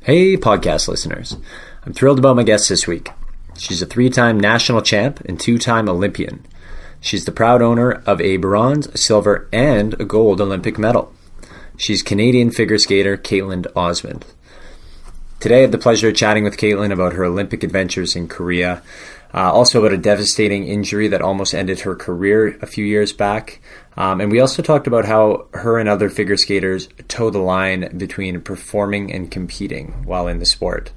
Hey, podcast listeners. I'm thrilled about my guest this week. She's a 3-time national champ and 2-time Olympian. She's the proud owner of a bronze, a silver, and a gold Olympic medal. She's Canadian figure skater Kaetlyn Osmond. Today I have the pleasure of chatting with Kaetlyn about her Olympic adventures in Korea, also about a devastating injury that almost ended her career a few years back. And we also talked about how her and other figure skaters toe the line between performing and competing while in the sport.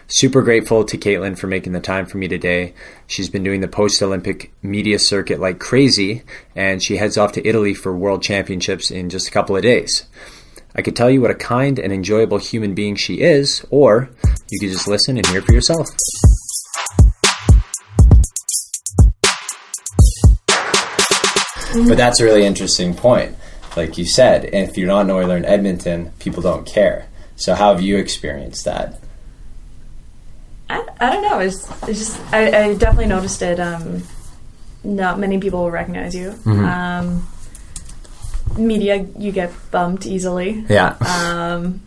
Super grateful to Kaetlyn for making the time for me today. She's been doing the post-Olympic media circuit like crazy, and she heads off to Italy for World Championships in just a couple of days. I could tell you what a kind and enjoyable human being she is, or you could just listen and hear for yourself. But that's a really interesting point. Like you said, if you're not in Oiler in Edmonton, people don't care. So how have you experienced that? I don't know. It's just I definitely noticed it. Not many people will recognize you. Mm-hmm. Media, you get bumped easily. Yeah. And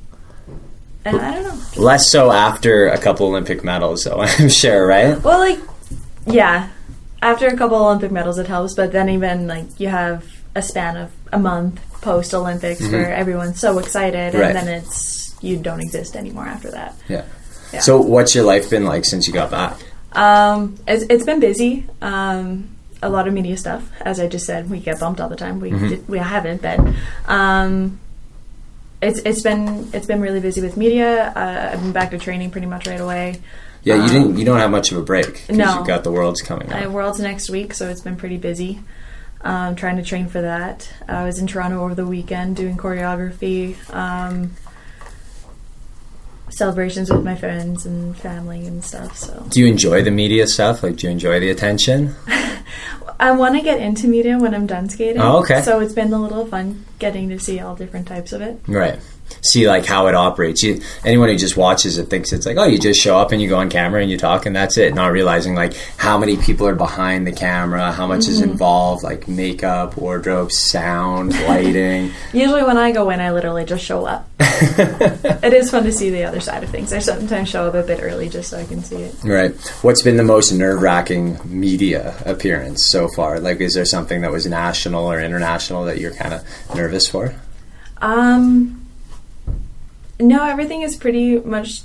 I don't know. Less so after a couple Olympic medals, though, I'm sure, right? Well, yeah. After a couple Olympic medals, it helps. But then even, you have a span of a month post-Olympics mm-hmm. where everyone's so excited. And then you don't exist anymore after that. Yeah. So what's your life been like since you got back? It's been busy. A lot of media stuff. As I just said, we get bumped all the time. We haven't been. It's been really busy with media. I've been back to training pretty much right away. Yeah, you don't have much of a break because no. You've got the Worlds coming up. Worlds next week, so it's been pretty busy. Trying to train for that. I was in Toronto over the weekend doing choreography, celebrations with my friends and family and stuff. So, do you enjoy the media stuff? Do you enjoy the attention? I want to get into media when I'm done skating. Oh, okay. So it's been a little fun getting to see all different types of it. Right. See how it operates. Anyone who just watches it thinks it's you just show up and you go on camera and you talk and that's it, not realizing how many people are behind the camera, how much mm-hmm. is involved, makeup, wardrobe, sound, lighting. Usually when I go in, I literally just show up. It is fun to see the other side of things. I sometimes show up a bit early just so I can see it. Right. What's been the most nerve-wracking media appearance so far? Is there something that was national or international that you're kind of nervous for? No, everything is pretty much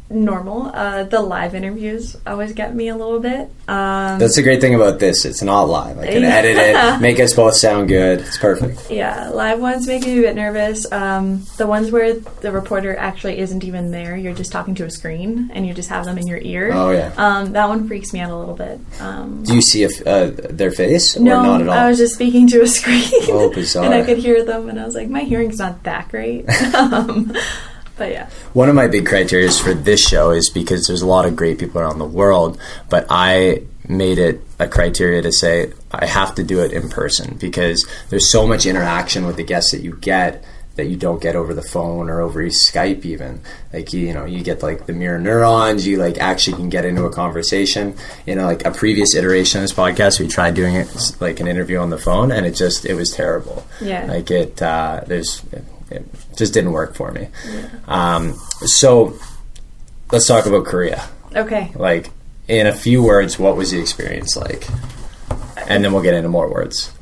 normal. The live interviews always get me a little bit. That's the great thing about this. It's not live. I can edit it, make us both sound good. It's perfect. Yeah, live ones make me a bit nervous. The ones where the reporter actually isn't even there, you're just talking to a screen and you just have them in your ear. Oh, yeah. That one freaks me out a little bit. Do you see their face or no, not at all? I was just speaking to a screen. Oh, bizarre. And I could hear them and I was like, my hearing's not that great. But yeah. One of my big criteria for this show is because there's a lot of great people around the world, but I made it a criteria to say I have to do it in person because there's so much interaction with the guests that you get that you don't get over the phone or over Skype even. You get the mirror neurons, you actually can get into a conversation. A previous iteration of this podcast, we tried doing it an interview on the phone and it was terrible. Yeah. It just didn't work for me. Yeah. So let's talk about Korea. Okay. In a few words, what was the experience like? And then we'll get into more words.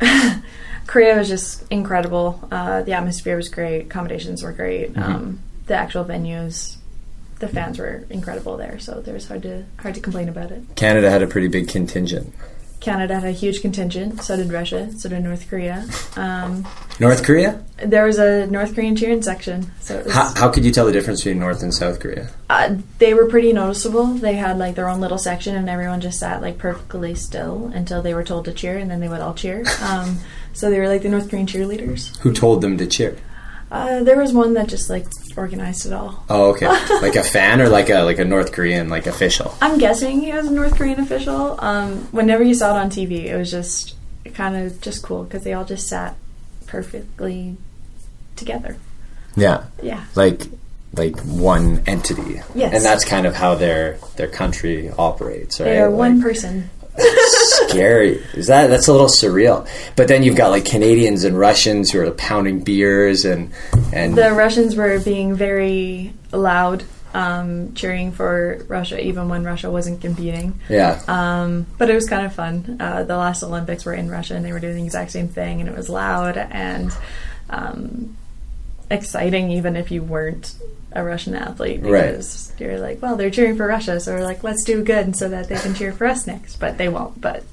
Korea was just incredible. The atmosphere was great. Accommodations were great. Mm-hmm. The actual venues, the fans were incredible there. So there was hard to complain about it. Canada had a pretty big contingent. Canada had a huge contingent. So did Russia. So did North Korea. North Korea? There was a North Korean cheering section. So it was, how could you tell the difference between North and South Korea? They were pretty noticeable. They had their own little section, and everyone just sat perfectly still until they were told to cheer, and then they would all cheer. So they were the North Korean cheerleaders. Who told them to cheer? There was one that just organized it all. Oh, okay. A fan or a North Korean official? I'm guessing he was a North Korean official. Whenever you saw it on TV, it was just kind of just cool because they all just sat perfectly together. Yeah. Yeah. Like one entity. Yes. And that's kind of how their country operates, right? They are one person. Scary. That's a little surreal. But then you've got Canadians and Russians who are pounding beers and the Russians were being very loud cheering for Russia even when Russia wasn't competing. Yeah. But it was kind of fun. The last Olympics were in Russia and they were doing the exact same thing, and it was loud and exciting even if you weren't a Russian athlete, because you're like, well, they're cheering for Russia, so we're like, let's do good so that they can cheer for us next. But they won't. But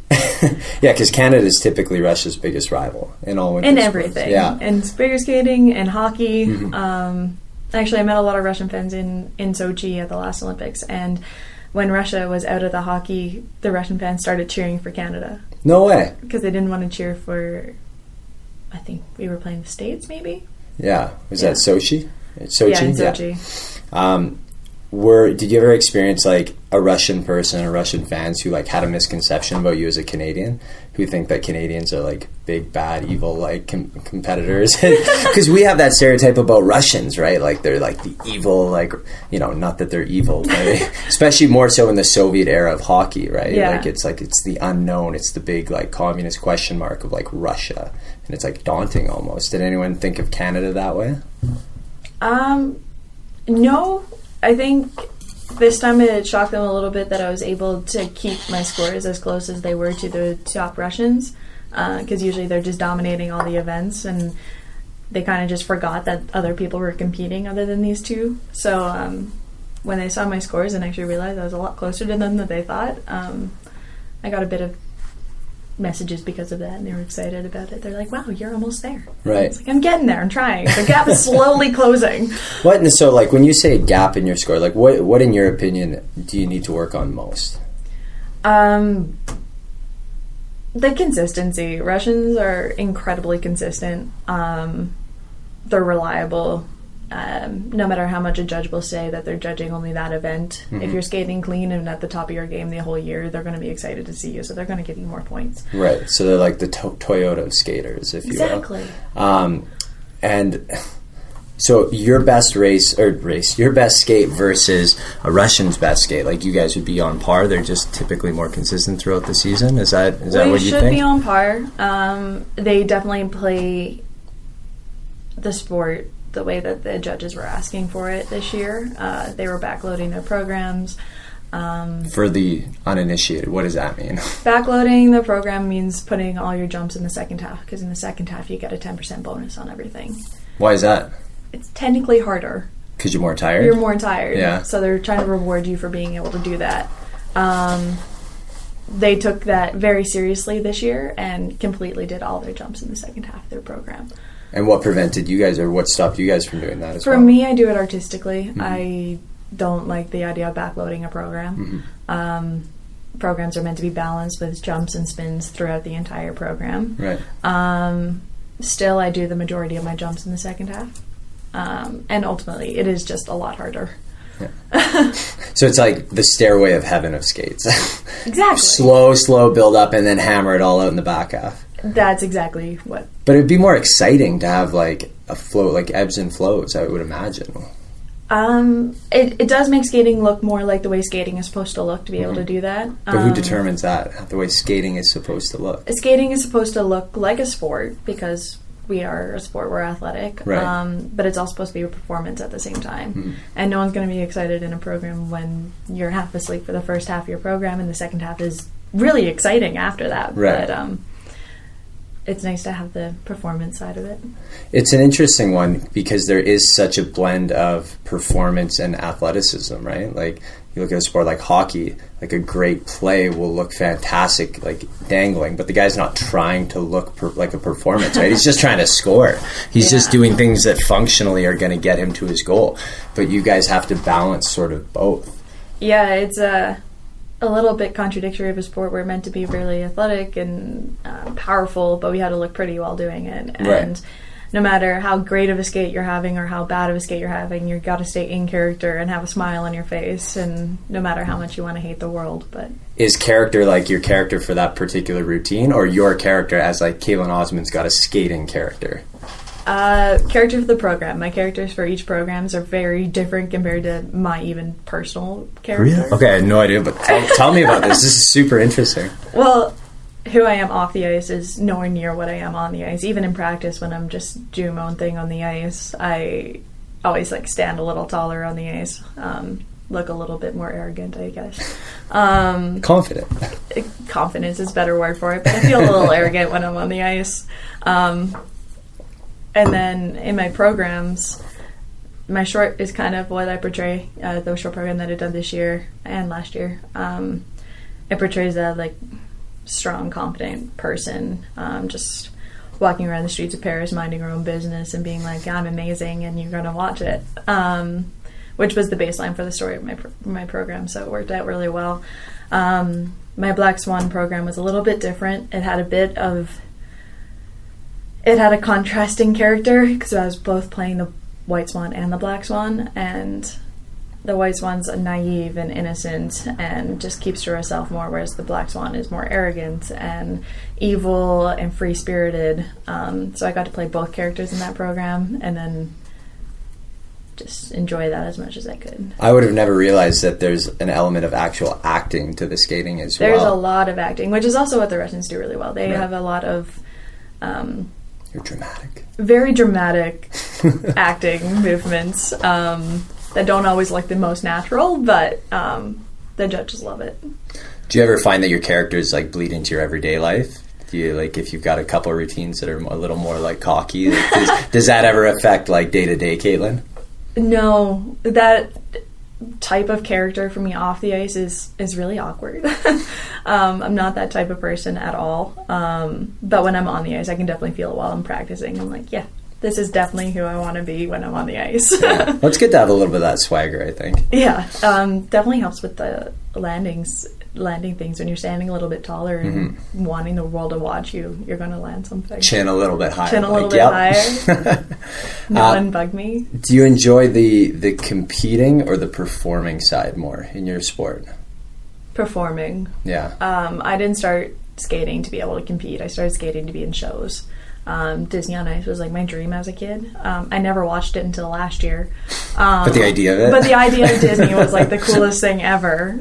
yeah, because Canada is typically Russia's biggest rival in all winter in sports. everything. Yeah, in figure skating and hockey. Actually, I met a lot of Russian fans in Sochi at the last Olympics, and when Russia was out of the hockey, the Russian fans started cheering for Canada. No way. Because they didn't want to cheer for, I think we were playing the States, maybe. Yeah, was that Sochi? Sochi? Yeah, in Sochi. Yeah. Did you ever experience like a Russian person or Russian fans who like had a misconception about you as a Canadian, who think that Canadians are like big, bad, evil, like competitors? Because we have that stereotype about Russians, right? Like they're like the evil, like, you know, not that they're evil, right? Especially more so in the Soviet era of hockey, right? Yeah. Like it's the unknown, it's the big like communist question mark of like Russia, and it's like daunting almost. Did anyone think of Canada that way? No, I think this time it shocked them a little bit that I was able to keep my scores as close as they were to the top Russians, because usually they're just dominating all the events, and they kind of just forgot that other people were competing other than these two. So when they saw my scores and actually realized I was a lot closer to them than they thought, I got a bit of messages because of that, and they were excited about it. They're like, wow, you're almost there. Right. It's like, I'm getting there, I'm trying. The gap is slowly closing. So like when you say a gap in your score, like what in your opinion do you need to work on most? The consistency. Russians are incredibly consistent. They're reliable. No matter how much a judge will say that they're judging only that event, if you're skating clean and at the top of your game the whole year, they're going to be excited to see you, so they're going to give you more points. Right. So they're like the Toyota of skaters, if you will. Exactly. And so your best your best skate versus a Russian's best skate, like you guys would be on par. They're just typically more consistent throughout the season. Is that what you think? We should be on par. They definitely play the sport the way that the judges were asking for it this year. They were backloading their programs. For the uninitiated, what does that mean? Backloading the program means putting all your jumps in the second half, because in the second half you get a 10% bonus on everything. Why is that? It's technically harder. Because you're more tired? You're more tired. Yeah. So they're trying to reward you for being able to do that. They took that very seriously this year and completely did all their jumps in the second half of their program. And what prevented you guys, or what stopped you guys from doing that as well? For me, I do it artistically. I don't like the idea of backloading a program. Programs are meant to be balanced with jumps and spins throughout the entire program. Right. Still, I do the majority of my jumps in the second half. And ultimately, it is just a lot harder. Yeah. So it's like the stairway of heaven of skates. Exactly. Slow build up and then hammer it all out in the back half. That's exactly what. But it'd be more exciting to have like a flow, like ebbs and flows, I would imagine. It does make skating look more like the way skating is supposed to look, to be able to do that. But who determines that, the way skating is supposed to look? Skating is supposed to look like a sport, because we are a sport, we're athletic. Right. But it's all supposed to be a performance at the same time. And no one's going to be excited in a program when you're half asleep for the first half of your program and the second half is really exciting after that. Right. But it's nice to have the performance side of it. It's an interesting one because there is such a blend of performance and athleticism, right? Like, you look at a sport like hockey, like a great play will look fantastic, like dangling, but the guy's not trying to look like a performance, right? He's just trying to score. He's just doing things that functionally are going to get him to his goal. But you guys have to balance sort of both. Yeah, it's a little bit contradictory of a sport. We're meant to be really athletic and powerful, but we had to look pretty while doing it. And no matter how great of a skate you're having or how bad of a skate you're having, you've got to stay in character and have a smile on your face, and no matter how much you want to hate the world. But is character like your character for that particular routine, or your character as like Kaetlyn Osmond's got a skating character? Character for the program. My characters for each programs are very different compared to my even personal character. Really? Okay, I had no idea, but tell me about this. This is super interesting. Well, who I am off the ice is nowhere near what I am on the ice. Even in practice, when I'm just doing my own thing on the ice, I always like stand a little taller on the ice, look a little bit more arrogant, I guess. Confident. Confidence is a better word for it, but I feel a little arrogant when I'm on the ice. And then in my programs, my short is kind of what I portray. The short program that I done this year and last year, it portrays a like strong, confident person, just walking around the streets of Paris, minding her own business, and being like, "I'm amazing, and you're gonna watch it." Which was the baseline for the story of my program, so it worked out really well. My Black Swan program was a little bit different. It had a contrasting character because I was both playing the White Swan and the Black Swan, and the White Swan's naive and innocent and just keeps to herself more, whereas the Black Swan is more arrogant and evil and free-spirited. So I got to play both characters in that program, and then just enjoy that as much as I could. I would have never realized that there's an element of actual acting to the skating as well. There's a lot of acting, which is also what the Russians do really well. They have a lot of You're dramatic. Very dramatic acting movements that don't always look the most natural, but the judges love it. Do you ever find that your characters like bleed into your everyday life? Do you, like, if you've got a couple of routines that are a little more like cocky, does that ever affect like day-to-day Kaetlyn? No, that type of character for me off the ice is really awkward. I'm not that type of person at all. But when I'm on the ice, I can definitely feel it while I'm practicing. I'm like, yeah, this is definitely who I want to be when I'm on the ice. Yeah. Well, it's good to have a little bit of that swagger, I think. Yeah, definitely helps with the landing things. When you're standing a little bit taller and wanting the world to watch you, you're going to land something. Chin a little bit higher. Chin a little bit higher. No one bug me. Do you enjoy the competing or the performing side more in your sport? Performing. Yeah. I didn't start skating to be able to compete. I started skating to be in shows. Disney on Ice was like my dream as a kid. I never watched it until last year. But the idea of it? But the idea of Disney was like the coolest thing ever.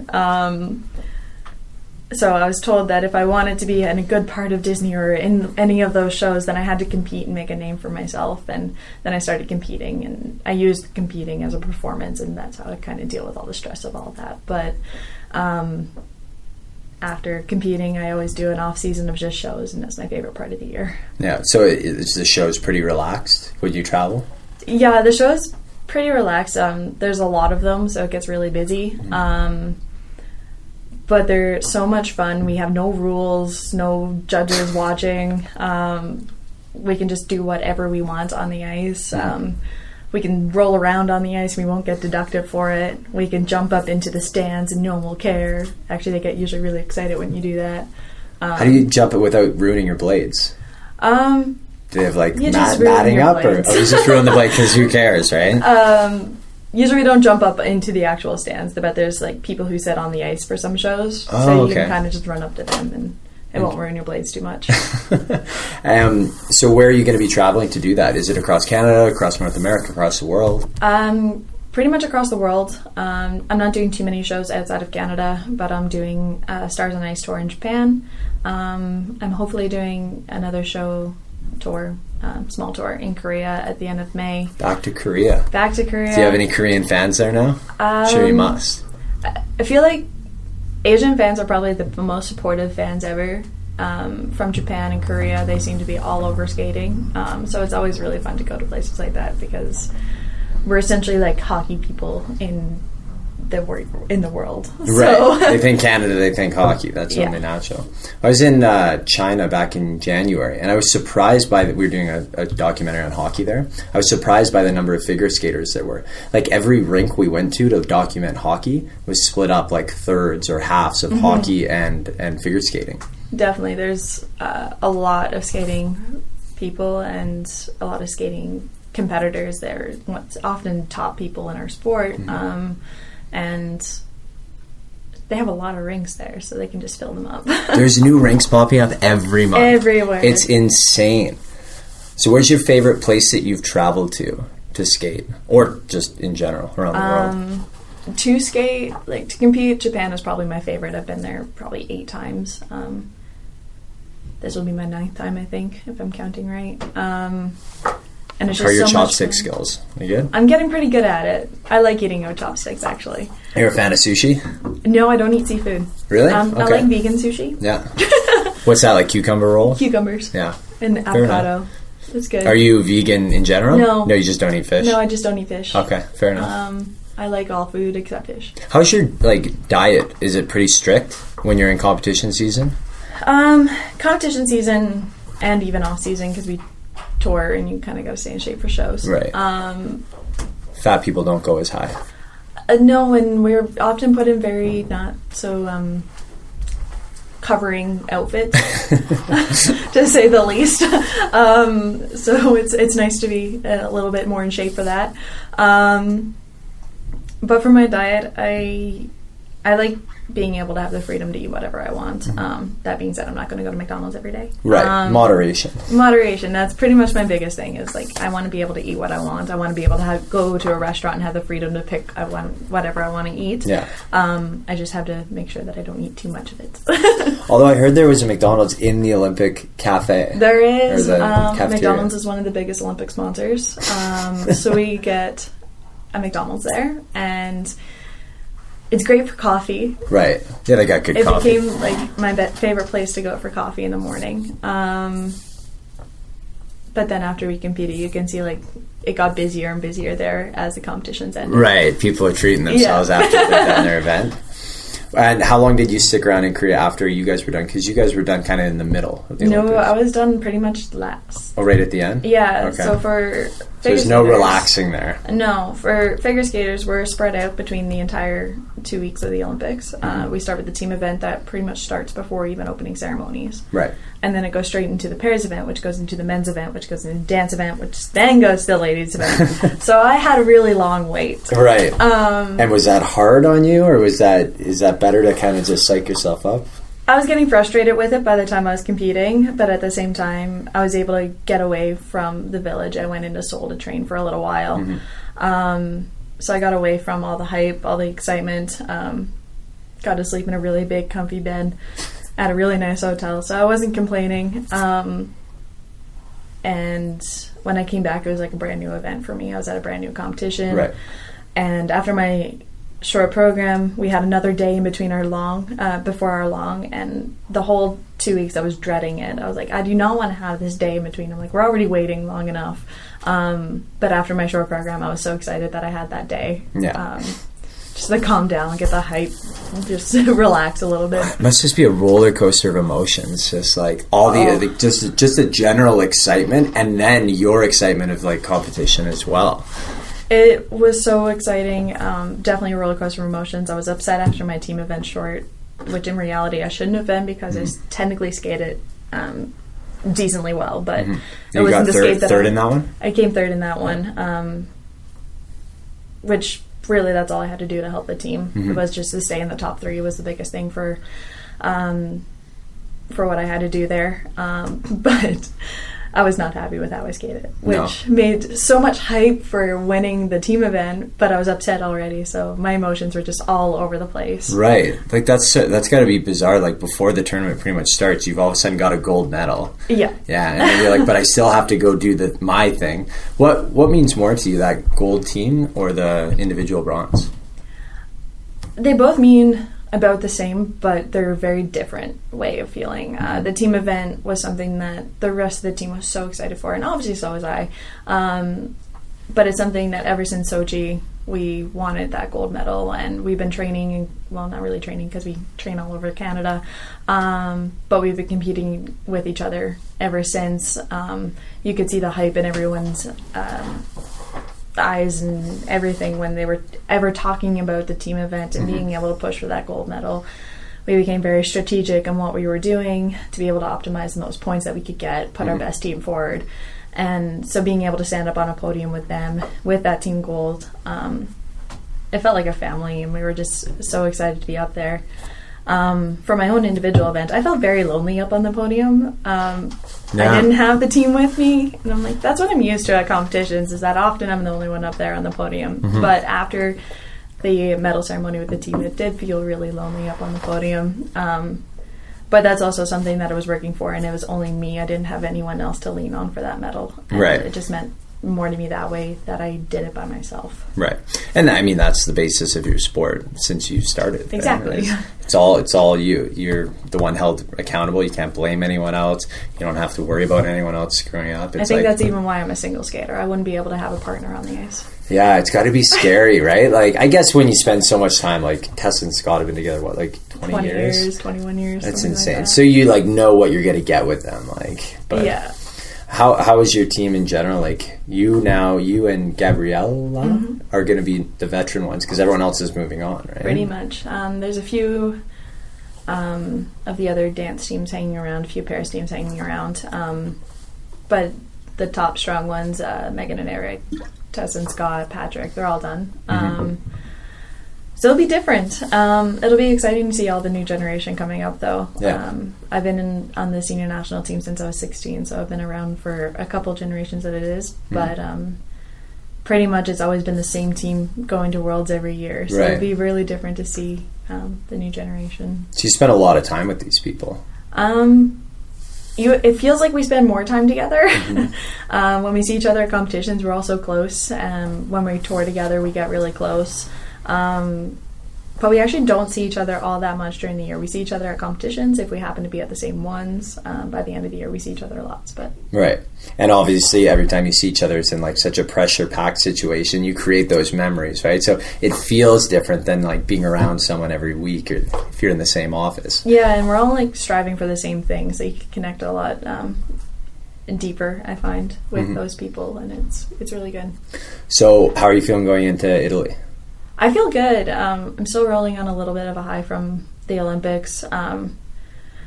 So I was told that if I wanted to be in a good part of Disney or in any of those shows, then I had to compete and make a name for myself. And then I started competing, and I used competing as a performance, and that's how I kind of deal with all the stress of all that. But after competing, I always do an off season of just shows, and that's my favorite part of the year. Yeah. So the show's pretty relaxed when you travel? Yeah, the show's pretty relaxed. There's a lot of them, so it gets really busy. But they're so much fun. We have no rules, no judges watching. We can just do whatever we want on the ice. We can roll around on the ice. We won't get deducted for it. We can jump up into the stands and no one will care. Actually, they get usually really excited when you do that. How do you jump it without ruining your blades? Do they have like matting up? Or you just ruin the blade because who cares, right? Usually we don't jump up into the actual stands, but there's like people who sit on the ice for some shows. Oh, so you okay. can kind of just run up to them and it won't ruin your blades too much. So where are you going to be traveling to do that? Is it across Canada, across North America, across the world? Pretty much across the world. I'm not doing too many shows outside of Canada, but I'm doing a Stars on Ice tour in Japan. I'm hopefully doing another show tour, small tour in Korea at the end of May. Back to Korea. Do you have any Korean fans there now? Sure you must. I feel like Asian fans are probably the most supportive fans ever. From Japan and Korea, they seem to be all over skating. So it's always really fun to go to places like that because we're essentially like hockey people in the world. Right. So. They think Canada, they think hockey. That's only natural. I was in China back in January, and I was surprised by we were doing a documentary on hockey there. I was surprised by the number of figure skaters there were. Like every rink we went to document hockey was split up like thirds or halves of hockey and figure skating. Definitely. There's a lot of skating people and a lot of skating competitors there. What's often top people in our sport. And they have a lot of rinks there, so they can just fill them up. There's new rinks popping up every month. Everywhere. It's insane. So where's your favorite place that you've traveled to skate? Or just in general, around the world? To skate, like to compete, Japan is probably my favorite. I've been there probably 8 times. This will be my 9th time, I think, if I'm counting right. And it's How are just your so chopstick much fun. skills? You good? I'm getting pretty good at it. I like eating with chopsticks, actually. You're a fan of sushi? No, I don't eat seafood. Really? I Okay. like vegan sushi. Yeah. What's that, like cucumber roll? Cucumbers. Yeah. And avocado. It's good. Are you vegan in general? No. No, you just don't eat fish? No, I just don't eat fish. Okay, fair enough. I like all food except fish. How's your diet? Is it pretty strict when you're in competition season? Competition season and even off season, because we tour and you kind of got to stay in shape for shows. Right. Fat people don't go as high. No, and we're often put in very not so covering outfits, to say the least. So it's nice to be a little bit more in shape for that. But for my diet, I like being able to have the freedom to eat whatever I want. That being said, I'm not going to go to McDonald's every day. Right. Moderation. Moderation. That's pretty much my biggest thing is, like, I want to be able to eat what I want. I want to be able to go to a restaurant and have the freedom to pick whatever I want to eat. Yeah. I just have to make sure that I don't eat too much of it. Although I heard there was a McDonald's in the Olympic cafe. There is. Or the cafeteria. McDonald's is one of the biggest Olympic sponsors. So we get a McDonald's there, and it's great for coffee. Right. Yeah, they got good coffee. It became like my favorite place to go for coffee in the morning. But then after we competed, you can see like it got busier and busier there as the competitions ended. Right. People are treating themselves after they've done their event. And how long did you stick around in Korea after you guys were done? Because you guys were done kind of in the middle of the Olympics. No, I was done pretty much last. Oh, right at the end? Yeah. Okay. So for there's no relaxing there. No, for figure skaters, we're spread out between the entire 2 weeks of the Olympics. We start with the team event that pretty much starts before even opening ceremonies. Right. And then it goes straight into the pairs event, which goes into the men's event, which goes into the dance event, which then goes to the ladies event. So I had a really long wait. Right. And was that hard on you, or is that better to kind of just psych yourself up? I was getting frustrated with it by the time I was competing, but at the same time, I was able to get away from the village. I went into Seoul to train for a little while. So I got away from all the hype, all the excitement, got to sleep in a really big, comfy bed at a really nice hotel, so I wasn't complaining. And when I came back, it was like a brand new event for me. I was at a brand new competition. Right. And after my short program, we had another day in between our before our long, and the whole 2 weeks I was dreading it. I was like, I do not want to have this day in between. I'm like, we're already waiting long enough. But after my short program, I was so excited that I had that day. Yeah. Just to calm down, get the hype, just relax a little bit. It must just be a roller coaster of emotions, just like all just the general excitement, and then your excitement of like competition as well. It was so exciting. Definitely a roller coaster of emotions. I was upset after my team event short, which in reality I shouldn't have been because I technically skated decently well, but it wasn't the skate that third in that one. I came third in that one, which really that's all I had to do to help the team. It was just to stay in the top 3 was the biggest thing for what I had to do there. But I was not happy with how I skated, which made so much hype for winning the team event, but I was upset already, so my emotions were just all over the place. Right. Like, that's got to be bizarre. Like, before the tournament pretty much starts, you've all of a sudden got a gold medal. Yeah. Yeah, and then you're like, but I still have to go do my thing. What means more to you, that gold team or the individual bronze? They both mean about the same, but they're a very different way of feeling. The team event was something that the rest of the team was so excited for, and obviously so was I. But it's something that ever since Sochi, we wanted that gold medal, and we've been training, well, not really training because we train all over Canada, but we've been competing with each other ever since. You could see the hype in everyone's eyes and everything when they were ever talking about the team event and being able to push for that gold medal. We became very strategic on what we were doing to be able to optimize the most points that we could get, put our best team forward. And so being able to stand up on a podium with them, with that team gold, it felt like a family, and we were just so excited to be up there. For my own individual event, I felt very lonely up on the podium. I didn't have the team with me, and I'm like, that's what I'm used to at competitions, is that often I'm the only one up there on the podium. But after the medal ceremony with the team, it did feel really lonely up on the podium. But that's also something that I was working for, and it was only me. I didn't have anyone else to lean on for that medal. And it just meant more to me that way that I did it by myself. Right. And I mean, that's the basis of your sport since you started. Exactly. Right? It's all you. You're the one held accountable. You can't blame anyone else. You don't have to worry about anyone else screwing up. I think that's even why I'm a single skater. I wouldn't be able to have a partner on the ice. Yeah, it's got to be scary, right? Like, I guess when you spend so much time, like, Tess and Scott have been together, what, like 20 years? 21 years. That's insane. Like that. So you, like, know what you're going to get with them, like. But yeah. How is your team in general? Like, you and Gabriella are going to be the veteran ones because everyone else is moving on, right? Pretty much. There's a few of the other dance teams hanging around, a few Paris teams hanging around. But the top strong ones, Megan and Eric, Tess and Scott, Patrick, they're all done. So it'll be different. It'll be exciting to see all the new generation coming up, though. Yeah. I've been on the senior national team since I was 16, so I've been around for a couple generations that it is. But pretty much it's always been the same team going to Worlds every year. So it'll be really different to see the new generation. So you spent a lot of time with these people. It feels like we spend more time together. When we see each other at competitions, we're all so close. When we tour together, we get really close. But we actually don't see each other all that much during the year. We see each other at competitions if we happen to be at the same ones. By the end of the year, we see each other lots. But right. And obviously, every time you see each other, it's in like such a pressure-packed situation. You create those memories, right? So it feels different than like being around someone every week or if you're in the same office. Yeah, and we're all like striving for the same thing, so you can connect a lot deeper, I find, with those people, and it's really good. So how are you feeling going into Italy? I feel good. I'm still rolling on a little bit of a high from the Olympics.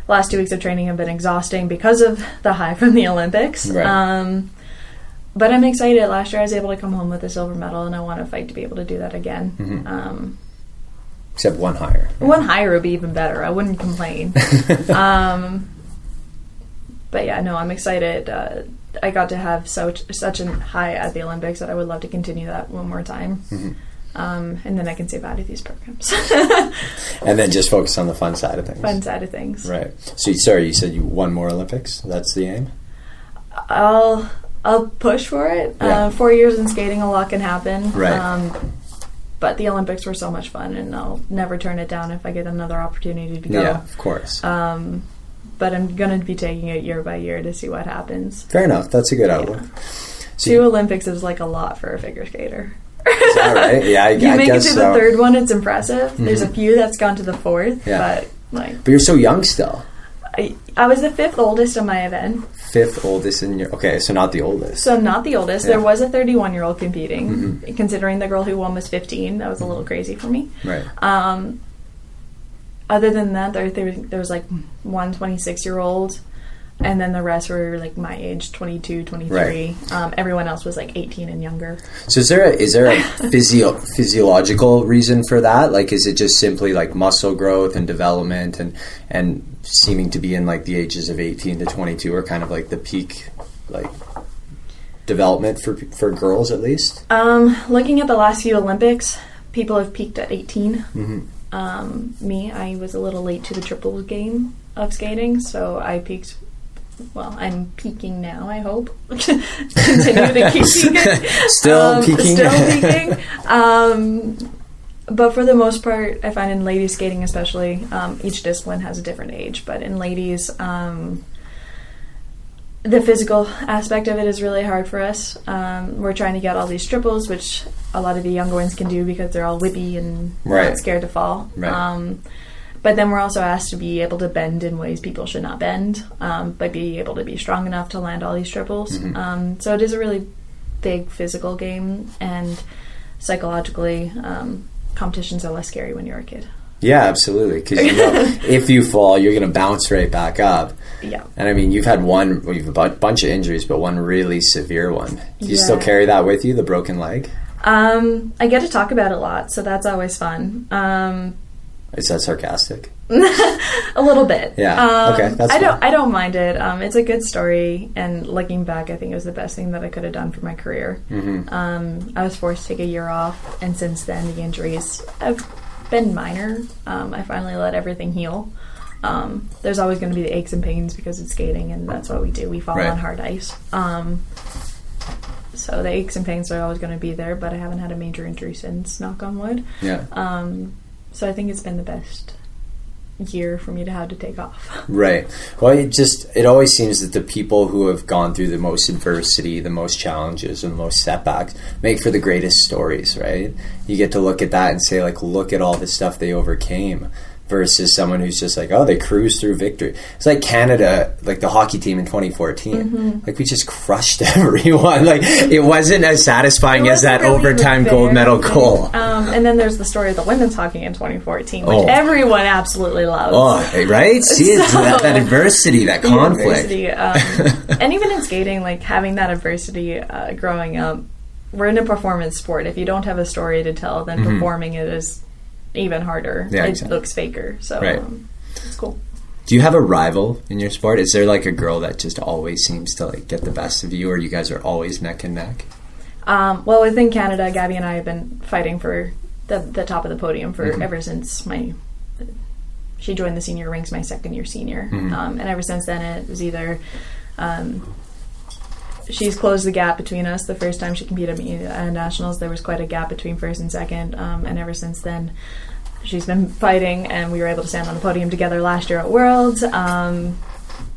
Last 2 weeks of training have been exhausting because of the high from the Olympics. Right. But I'm excited. Last year I was able to come home with a silver medal, and I want to fight to be able to do that again. Except one higher. One higher would be even better. I wouldn't complain. But yeah, no, I'm excited. I got to have such a high at the Olympics that I would love to continue that one more time. And then I can say bye to these programs. And then just focus on the fun side of things. Fun side of things. Right. So, sorry, you said you won more Olympics? That's the aim? I'll push for it. Yeah. 4 years in skating, a lot can happen. Right. But the Olympics were so much fun, and I'll never turn it down if I get another opportunity to go. Yeah, of course. But I'm going to be taking it year by year to see what happens. Fair enough. That's a good outlook. So 2 Olympics is like a lot for a figure skater. Is that right? Yeah, I guess so. You make it to the third one, it's impressive. There's a few that's gone to the fourth, but you're so young still. I was the 5th oldest in my event. 5th oldest in your... Okay, so not the oldest. So not the oldest. Yeah. There was a 31-year-old competing. Considering the girl who won was 15, that was a little crazy for me. Right. Other than that, there was like one 26-year-old, and then the rest were like my age, 22, 23. Right. Everyone else was like 18 and younger. So is there a physiological reason for that? Like, is it just simply like muscle growth and development and seeming to be in like the ages of 18 to 22 are kind of like the peak like development for girls at least? Looking at the last few Olympics, people have peaked at 18. Me, I was a little late to the triple game of skating, so I peaked. Well, I'm peaking now, I hope. Continue to keep peaking. Still peaking. But for the most part, I find in ladies skating especially, each discipline has a different age. But in ladies, the physical aspect of it is really hard for us. We're trying to get all these triples, which a lot of the younger ones can do because they're all whippy and not scared to fall. Right. But then we're also asked to be able to bend in ways people should not bend, but be able to be strong enough to land all these triples. So it is a really big physical game, and psychologically, competitions are less scary when you're a kid. Yeah, absolutely. Because if you fall, you're going to bounce right back up. Yeah. And I mean, you've had you've a bunch of injuries, but one really severe one. Do you still carry that with you, the broken leg? I get to talk about it a lot, so that's always fun. Is that sarcastic? A little bit. Yeah. Okay. That's fine. I don't mind it. It's a good story, and looking back, I think it was the best thing that I could have done for my career. I was forced to take a year off, and since then, the injuries have been minor. I finally let everything heal. There's always going to be the aches and pains because it's skating, and that's what we do. We fall on hard ice. So the aches and pains are always going to be there, but I haven't had a major injury since, knock on wood. Yeah. So I think it's been the best year for me to have to take off. Right. Well, it always seems that the people who have gone through the most adversity, the most challenges, and the most setbacks make for the greatest stories, right? You get to look at that and say, like, look at all the stuff they overcame, versus someone who's just like, oh, they cruise through victory. It's like Canada, like the hockey team in 2014. Mm-hmm. Like, we just crushed everyone. Like, it wasn't as satisfying as that really overtime gold medal goal. And then there's the story of the women's hockey in 2014, which everyone absolutely loves. Oh, right? See, it's that adversity, that conflict. And even in skating, like, having that adversity growing up, we're in a performance sport. If you don't have a story to tell, then performing it is even harder. Yeah, it exactly. looks faker. So it's cool. Do you have a rival in your sport? Is there like a girl that just always seems to like get the best of you, or you guys are always neck and neck? Well, within Canada, Gabby and I have been fighting for the top of the podium for ever since she joined the senior ranks my second year senior. And ever since then it was either she's closed the gap between us. The first time she competed at nationals, there was quite a gap between first and second, and ever since then she's been fighting, and we were able to stand on the podium together last year at Worlds, and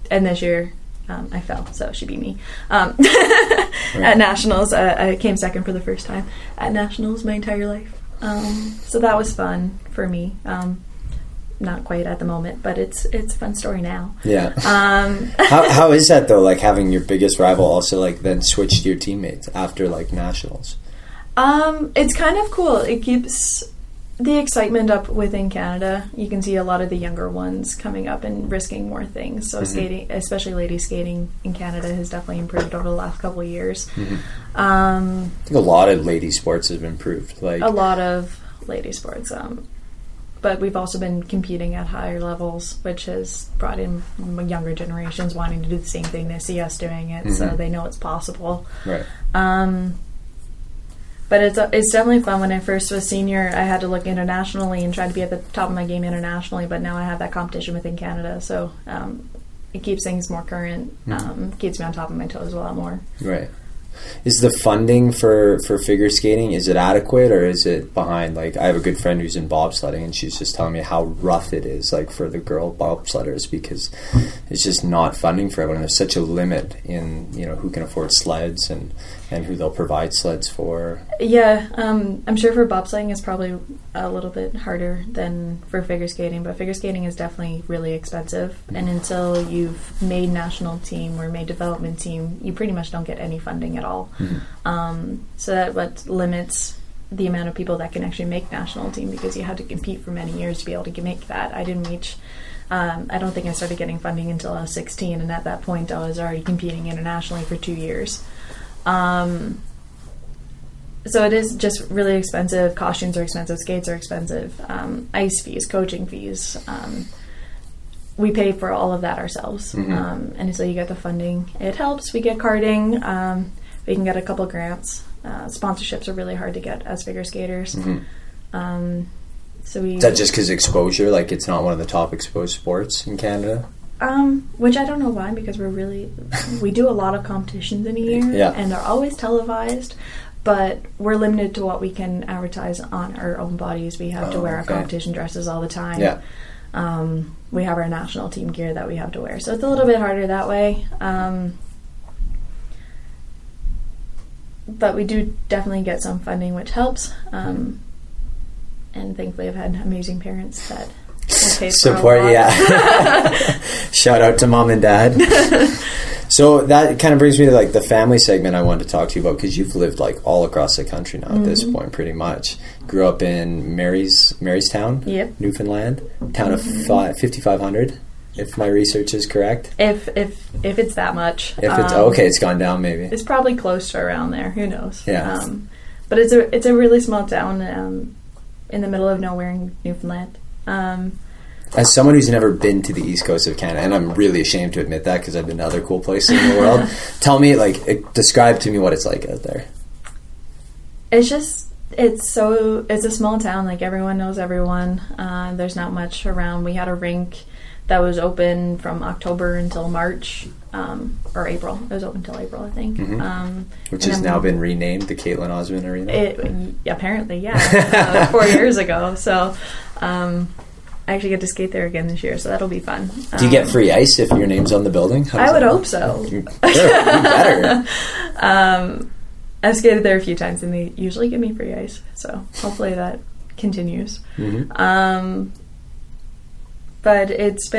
this year I fell, so she beat me at nationals. I came second for the first time at nationals my entire life, so that was fun for me. Not quite at the moment, but it's a fun story now. Yeah. How is that though? Like having your biggest rival also like then switch to your teammates after like nationals. It's kind of cool. It keeps the excitement up within Canada. You can see a lot of the younger ones coming up and risking more things. So skating, especially ladies skating in Canada, has definitely improved over the last couple of years. I think a lot of lady sports have improved. Like a lot of lady sports. But we've also been competing at higher levels, which has brought in younger generations wanting to do the same thing. They see us doing it, so they know it's possible. Right. But it's definitely fun. When I first was senior, I had to look internationally and try to be at the top of my game internationally, but now I have that competition within Canada, so it keeps things more current, keeps me on top of my toes a lot more. Right. Is the funding for figure skating, is it adequate or is it behind? Like, I have a good friend who's in bobsledding, and she's just telling me how rough it is, like, for the girl bobsledders, because it's just not funding for everyone. There's such a limit in, you know, who can afford sleds and who they'll provide sleds for. Yeah, I'm sure for bobsledding it's probably a little bit harder than for figure skating, but figure skating is definitely really expensive, and until you've made national team or made development team, you pretty much don't get any funding at all. So that what limits the amount of people that can actually make national team, because you had to compete for many years to be able to make that. I didn't reach I don't think I started getting funding until I was 16, and at that point I was already competing internationally for 2 years. So it is just really expensive. Costumes are expensive, skates are expensive, ice fees, coaching fees. We pay for all of that ourselves. And so you get the funding. It helps. We get carding. We can get a couple grants. Sponsorships are really hard to get as figure skaters. So is that just because exposure? Like, it's not one of the top exposed sports in Canada? Which I don't know why, because we do a lot of competitions in a year, and they're always televised, but we're limited to what we can advertise on our own bodies. We have to wear our competition dresses all the time. We have our national team gear that we have to wear, so it's a little bit harder that way. But we do definitely get some funding, which helps. And thankfully I've had amazing parents that support. Shout out to mom and dad. So that kind of brings me to like the family segment I wanted to talk to you about, because you've lived like all across the country now at this point, pretty much. Grew up in Marystown, Newfoundland, town of 5,500, if my research is correct. If it's that much. If it's okay, it's gone down maybe. It's probably close to around there. Who knows? Yeah. But it's a really small town in the middle of nowhere in Newfoundland. As someone who's never been to the east coast of Canada, and I'm really ashamed to admit that because I've been to other cool places in the world, tell me, describe to me what it's like out there. It's a small town. Like, everyone knows everyone. There's not much around. We had a rink that was open from October until March, or April. It was open until April, I think. Which has now been renamed the Kaetlyn Osmond Arena. Apparently, yeah. 4 years ago. So I actually get to skate there again this year, so that'll be fun. Do you get free ice if your name's on the building? I would hope so. You better. I've skated there a few times, and they usually give me free ice, so hopefully that continues. But it's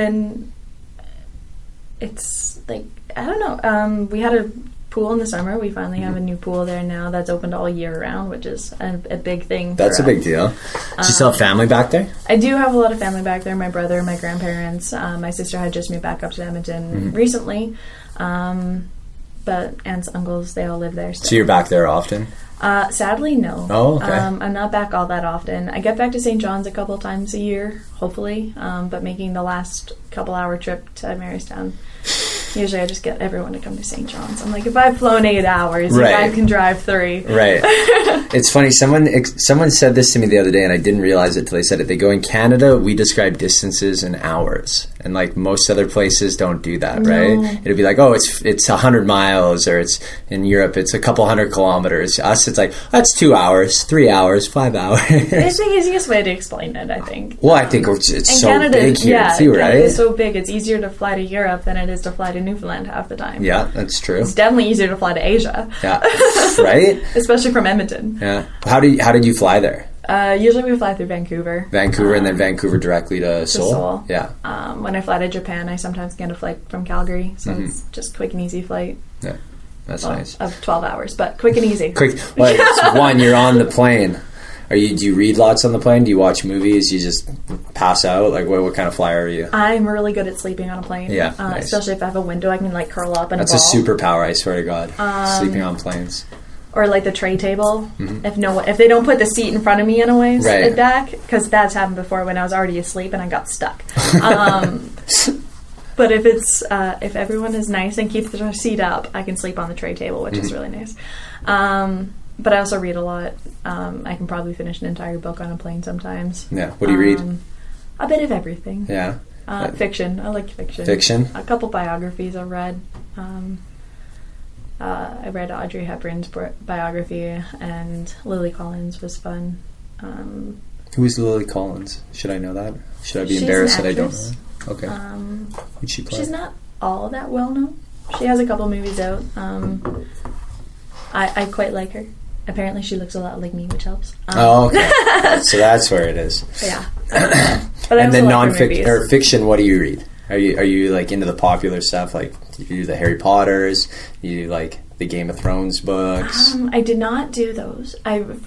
like, I don't know. We had a pool in the summer. We finally have a new pool there now that's opened all year round, which is a big thing. That's a big deal. Do you still have family back there? I do have a lot of family back there. My brother, my grandparents. My sister had just moved back up to Edmonton recently. But aunts, uncles, they all live there still. So you're back there often? Sadly, no. Oh, okay. I'm not back all that often. I get back to St. John's a couple times a year, hopefully. But making the last couple-hour trip to Marystown, usually I just get everyone to come to St. John's. I'm like, if I've flown 8 hours, you guys can drive 3. Right. It's funny. Someone said this to me the other day, and I didn't realize it till they said it. They go, in Canada, we describe distances in hours. And like most other places don't do that, right? It'll be like, oh, it's 100 miles, or it's in Europe, it's a couple 100 kilometers. Us, it's like, that's 2 hours, 3 hours, 5 hours. It's the easiest way to explain it, I think. Well, I think it's so Canada, big here too, right? It's so big. It's easier to fly to Europe than it is to fly to Newfoundland half the time. Yeah, that's true. It's definitely easier to fly to Asia. Yeah, right? Especially from Edmonton. Yeah. How did you fly there? Usually we fly through Vancouver. And then Vancouver directly to Seoul? Yeah. When I fly to Japan, I sometimes get a flight from Calgary, so it's just quick and easy flight. Yeah, that's nice. Of 12 hours, but quick and easy. Well, it's one, you're on the plane. Do you read lots on the plane? Do you watch movies? You just pass out? Like, what kind of flyer are you? I'm really good at sleeping on a plane. Yeah, nice. Especially if I have a window, I can like curl up in That's a ball. That's a superpower, I swear to God. Sleeping on planes. Or like the tray table. If they don't put the seat in front of me anyways, at back, because that's happened before when I was already asleep and I got stuck. But if everyone is nice and keeps their seat up, I can sleep on the tray table, which is really nice. But I also read a lot. I can probably finish an entire book on a plane sometimes. Yeah. What do you read? A bit of everything. Yeah. Fiction. I like fiction. Fiction? A couple biographies I've read. I read Audrey Hepburn's biography, and Lily Collins was fun. Who is Lily Collins? Should I know that? Should I be embarrassed that I don't know that? Okay. Who'd she play? She's not all that well known. She has a couple movies out. I quite like her. Apparently she looks a lot like me, which helps. Okay. So that's where it is. Yeah. But and then non-fiction or fiction, what do you read? Are you like into the popular stuff? Like, do you do the Harry Potters? Do you do like the Game of Thrones books? I did not do those. I'm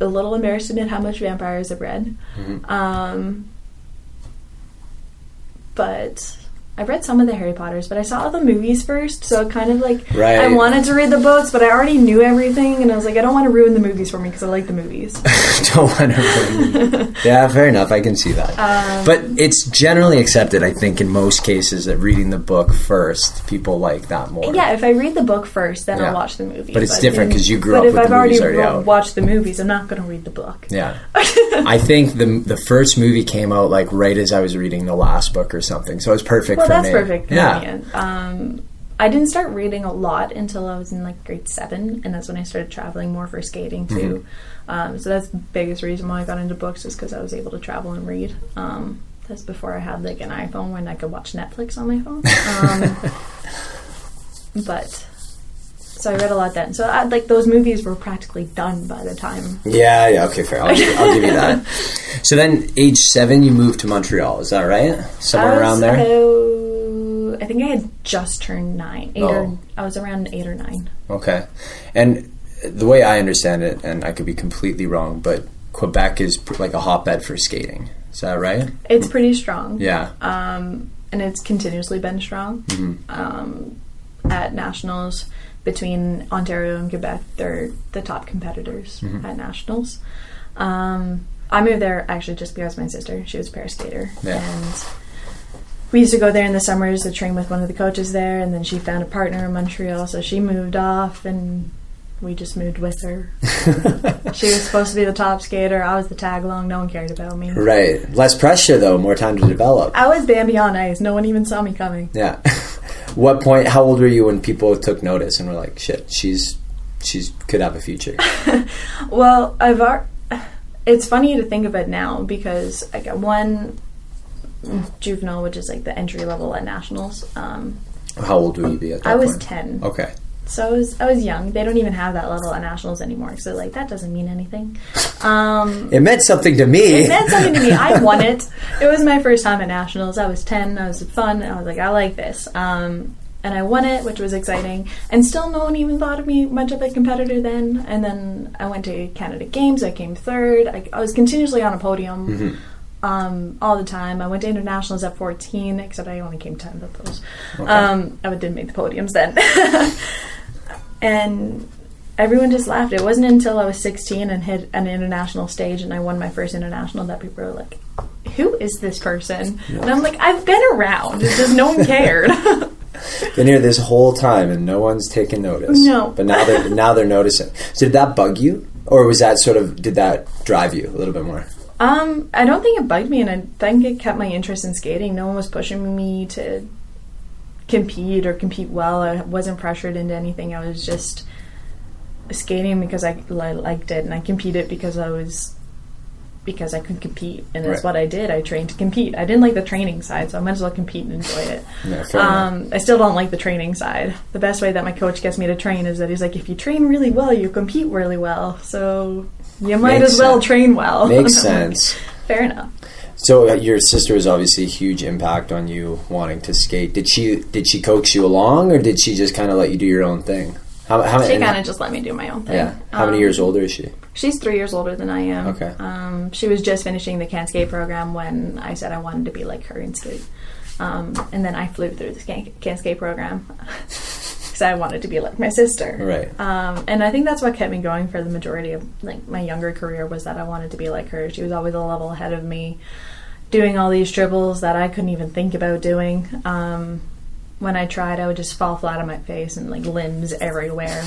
a little embarrassed to admit how much vampires I've read. But I've read some of the Harry Potters, but I saw the movies first, so it kind of like I wanted to read the books, but I already knew everything, and I was like, I don't want to ruin the movies for me because I like the movies. Don't want to ruin. Yeah, fair enough. I can see that. But it's generally accepted, I think, in most cases that reading the book first, people like that more. Yeah, if I read the book first, then I'll watch the movies. But it's different because you grew up with the movies already out. But if I've already watched the movies, I'm not going to read the book. Yeah. I think the first movie came out like right as I was reading the last book or something, so it was perfect for me. Well, that's perfect. Yeah. I didn't start reading a lot until I was in like grade 7, and that's when I started traveling more for skating too. So that's the biggest reason why I got into books, is because I was able to travel and read. That's before I had like an iPhone when I could watch Netflix on my phone. So I read a lot then. So like those movies were practically done by the time. Yeah, okay, fair. I'll give you that. So then, age 7, you moved to Montreal. Is that right? Somewhere around there. I think I had just turned 9. I was around 8 or 9. Okay, and the way I understand it, and I could be completely wrong, but Quebec is like a hotbed for skating. Is that right? It's pretty strong. Yeah. And it's continuously been strong. At nationals, between Ontario and Quebec, they're the top competitors at nationals. I moved there actually just because my sister, she was a pair skater, and we used to go there in the summers to train with one of the coaches there, and then she found a partner in Montreal, so she moved off, and we just moved with her. She was supposed to be the top skater. I was the tag along. No one cared about me. Right. Less pressure, though. More time to develop. I was Bambi on ice. No one even saw me coming. Yeah. What point, how old were you when people took notice and were like, shit, she's could have a future? Well, it's funny to think of it now because I got one juvenile, which is like the entry level at nationals. How old would you be at that point? I was 10. Okay. So I was young. They don't even have that level at nationals anymore. So like that doesn't mean anything. It meant something to me. It meant something to me. I won it. It was my first time at nationals. I was 10. I was fun. I was like, I like this. And I won it, which was exciting. And still no one even thought of me much of a competitor then. And then I went to Canada Games. I came third. I was continuously on a podium all the time. I went to internationals at 14, except I only came 10th of those. Okay. I didn't make the podiums then. And everyone just laughed. It wasn't until I was 16 and hit an international stage and I won my first international that people were like, who is this person? Yeah. And I'm like, I've been around. It's just no one cared. Been here this whole time and no one's taken notice. No. But now they're noticing. So did that bug you? Or was that did that drive you a little bit more? I don't think it bugged me, and I think it kept my interest in skating. No one was pushing me to compete or compete well. I wasn't pressured into anything. I was just skating because I liked it, and I competed because I could compete, and that's what I did. I trained to compete. I didn't like the training side, so I might as well compete and enjoy it. Yeah, I still don't like the training side. The best way that my coach gets me to train is that he's like, if you train really well, you compete really well. So you might as well train well. Makes sense. Like, fair enough. So your sister was obviously a huge impact on you wanting to skate. Did she coax you along, or did she just kind of let you do your own thing? She kind of just let me do my own thing. Yeah. How many years older is she? She's 3 years older than I am. Okay. She was just finishing the Can Skate program when I said I wanted to be like her and skate. And then I flew through the Can Skate program because I wanted to be like my sister. Right. And I think that's what kept me going for the majority of like my younger career, was that I wanted to be like her. She was always a level ahead of me, doing all these dribbles that I couldn't even think about doing. When I tried, I would just fall flat on my face and like limbs everywhere.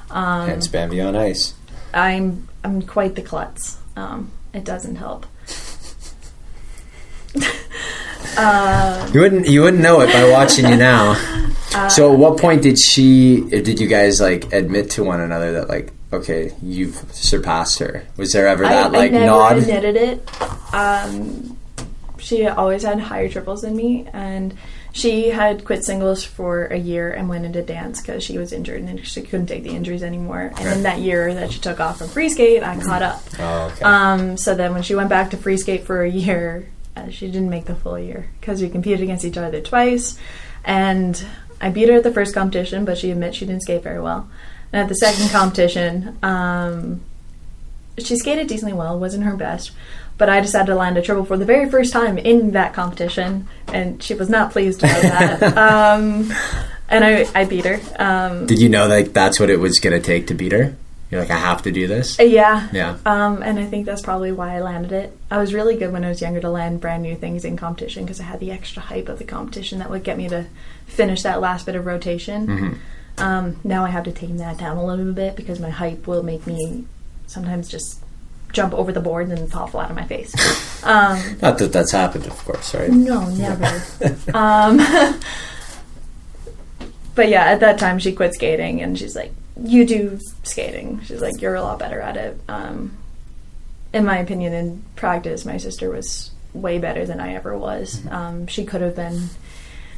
Hence Bambi on ice. I'm quite the klutz. It doesn't help. You wouldn't know it by watching you now. So at what point did you guys like admit to one another that like, okay, you've surpassed her? Was there ever that I never nod? admitted it. She always had higher triples than me, and she had quit singles for a year and went into dance because she was injured and she couldn't take the injuries anymore. And in that year that she took off from free skate, I caught up. Oh, okay. So then when she went back to free skate for a year, she didn't make the full year because we competed against each other twice. And I beat her at the first competition, but she admits she didn't skate very well. And at the second competition, she skated decently well. It wasn't her best. But I decided to land a triple for the very first time in that competition, and she was not pleased about that. And I beat her. Did you know like that's what it was going to take to beat her? You're like, I have to do this? Yeah. Yeah. And I think that's probably why I landed it. I was really good when I was younger to land brand new things in competition because I had the extra hype of the competition that would get me to finish that last bit of rotation. Mm-hmm. Now I have to tame that down a little bit because my hype will make me sometimes just jump over the board and fall flat on my face. Not that that's happened, of course, right? No, never. But yeah, at that time she quit skating and she's like, you do skating. She's like, you're a lot better at it. In my opinion, in practice, my sister was way better than I ever was. She could have been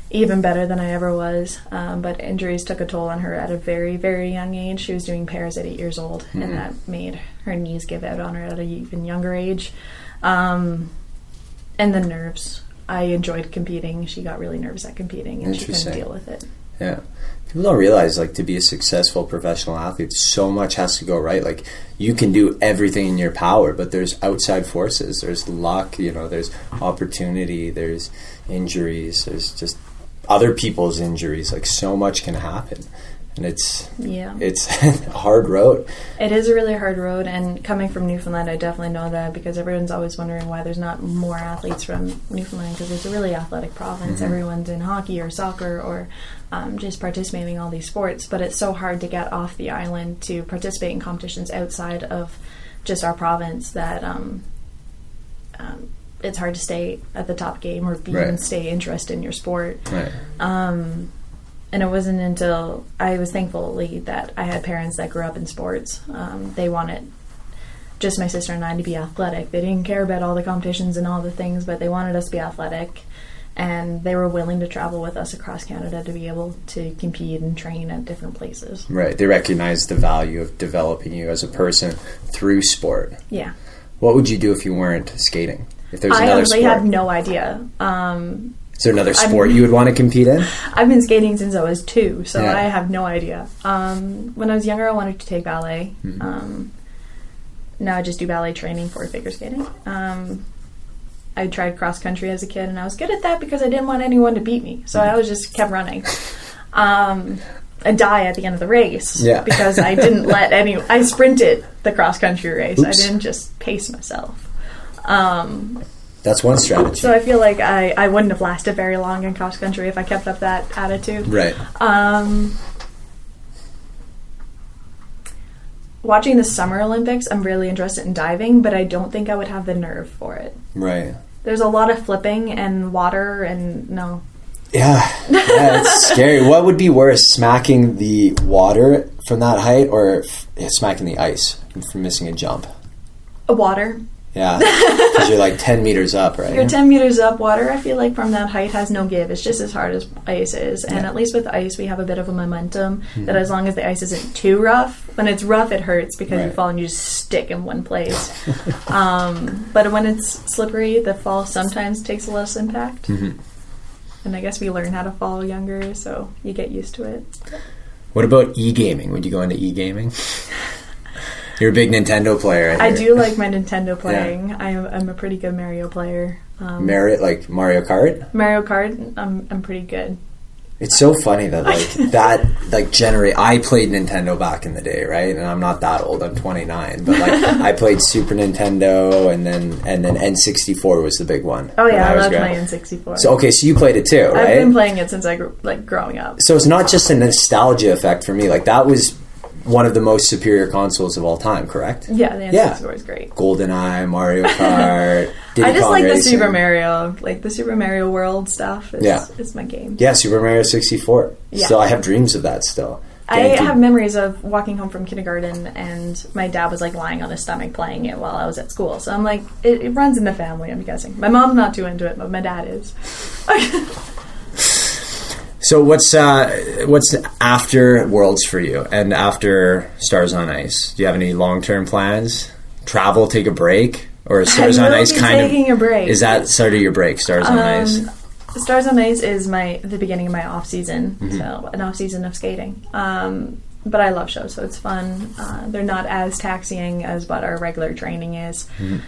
even better than I ever was, but injuries took a toll on her at a very, very young age. She was doing pairs at 8 years old, and that made her knees give out on her at an even younger age. And the nerves. I enjoyed competing. She got really nervous at competing, and she couldn't deal with it. Yeah. People don't realize, like, to be a successful professional athlete, so much has to go right. Like, you can do everything in your power, but there's outside forces. There's luck, there's opportunity, there's injuries, there's just other people's injuries. Like, so much can happen. And it's Yeah. it's a hard road. It is a really hard road, and coming from Newfoundland, I definitely know that, because everyone's always wondering why there's not more athletes from Newfoundland, because it's a really athletic province. Everyone's in hockey or soccer or just participating in all these sports, but it's so hard to get off the island to participate in competitions outside of just our province that it's hard to stay at the top game or even stay interested in your sport. Right. And it wasn't until I was thankfully that I had parents that grew up in sports. They wanted just my sister and I to be athletic. They didn't care about all the competitions and all the things, but they wanted us to be athletic. And they were willing to travel with us across Canada to be able to compete and train at different places. Right. They recognize the value of developing you as a person through sport. Yeah. What would you do if you weren't skating? If there's I another honestly sport? have no idea. Is there another sport you would want to compete in? I've been skating since I was 2, so Yeah. I have no idea. When I was younger, I wanted to take ballet. Now I just do ballet training for figure skating. I tried cross country as a kid, and I was good at that because I didn't want anyone to beat me, so I always just kept running. I die at the end of the race because I didn't let I sprinted the cross country race. Oops. I didn't just pace myself. That's one strategy. So I feel like I wouldn't have lasted very long in cross country if I kept up that attitude. Right. Watching the Summer Olympics, I'm really interested in diving, but I don't think I would have the nerve for it. Right. There's a lot of flipping and water and no. Yeah, it's scary. What would be worse, smacking the water from that height or smacking the ice from missing a jump? Water. Yeah, because you're like 10 meters up, right? You're 10 meters up. Water, I feel like from that height has no give. It's just as hard as ice is. And at least with ice, we have a bit of a momentum that as long as the ice isn't too rough, when it's rough, it hurts because you fall and you just stick in one place. But when it's slippery, the fall sometimes takes less impact. And I guess we learn how to fall younger, so you get used to it. What about e-gaming? Would you go into e-gaming? You're a big Nintendo player. I do like my Nintendo playing. Yeah. I'm a pretty good Mario player. Like Mario Kart? Mario Kart, I'm pretty good. It's so funny that I played Nintendo back in the day, right? And I'm not that old. I'm 29, but I played Super Nintendo, and then N64 was the big one. Oh yeah, I loved my N64. So so you played it too, right? I've been playing it since I grew growing up. So it's not just a nostalgia effect for me. Like that was one of the most superior consoles of all time, correct? Yeah, the N64 is great. GoldenEye, Mario Kart, Diddy I just Kong like Racing. the Super Mario, the Super Mario World stuff. It's my game. Yeah, Super Mario 64. Yeah. So I have dreams of that still. I have memories of walking home from kindergarten and my dad was lying on his stomach playing it while I was at school. So I'm like, it runs in the family, I'm guessing. My mom's not too into it, but my dad is. So what's after Worlds for you and after Stars on Ice? Do you have any long-term plans? Travel, take a break? Or is Stars on Ice taking a break. Is that sort of your break, Stars on Ice? Stars on Ice is the beginning of my off season, so an off season of skating. But I love shows, so it's fun. They're not as taxing as what our regular training is,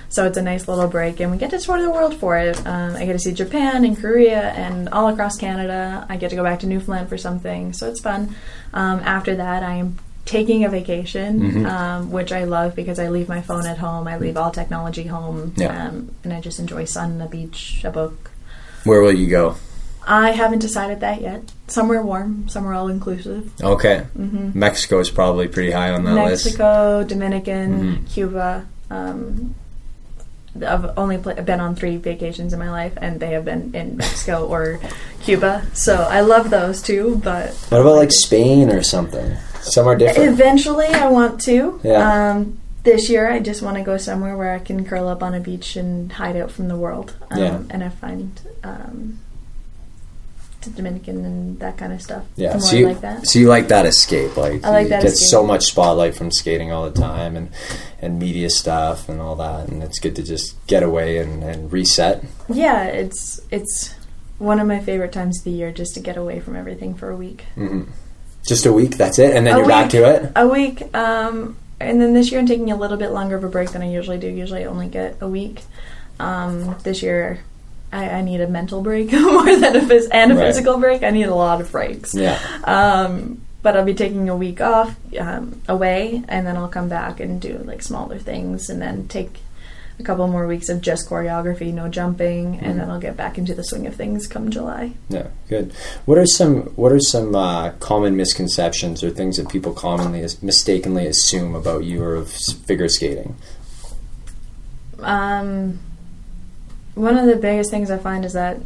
so it's a nice little break, and we get to tour the world for it. I get to see Japan and Korea and all across Canada. I get to go back to Newfoundland for something, so it's fun. After that, I am taking a vacation, which I love because I leave my phone at home. I leave all technology home, and I just enjoy sun, the beach, a book. Where will you go? I haven't decided that yet. Somewhere warm, somewhere all-inclusive. Okay. Mexico is probably pretty high on that list. Mexico, Dominican, Cuba. I've only been on 3 vacations in my life, and they have been in Mexico or Cuba. So I love those too, but... What about Spain or something? Somewhere different? Eventually I want to. Yeah. This year I just want to go somewhere where I can curl up on a beach and hide out from the world. And I find... Dominican and that kind of stuff. Yeah, so you like that. So you like that escape? I like that. You get so much spotlight from skating all the time, and media stuff and all that, and it's good to just get away and reset. Yeah, it's one of my favorite times of the year, just to get away from everything for a week. Just a week, that's it, and then you're back to it. A week, and then this year I'm taking a little bit longer of a break than I usually do. Usually I only get a week. This year, I need a mental break more than a physical break. I need a lot of breaks. Yeah. but I'll be taking a week off away, and then I'll come back and do like smaller things, and then take a couple more weeks of just choreography, no jumping, and then I'll get back into the swing of things come July. Yeah, good. What are some common misconceptions or things that people commonly mistakenly assume about you or of figure skating? One of the biggest things I find is that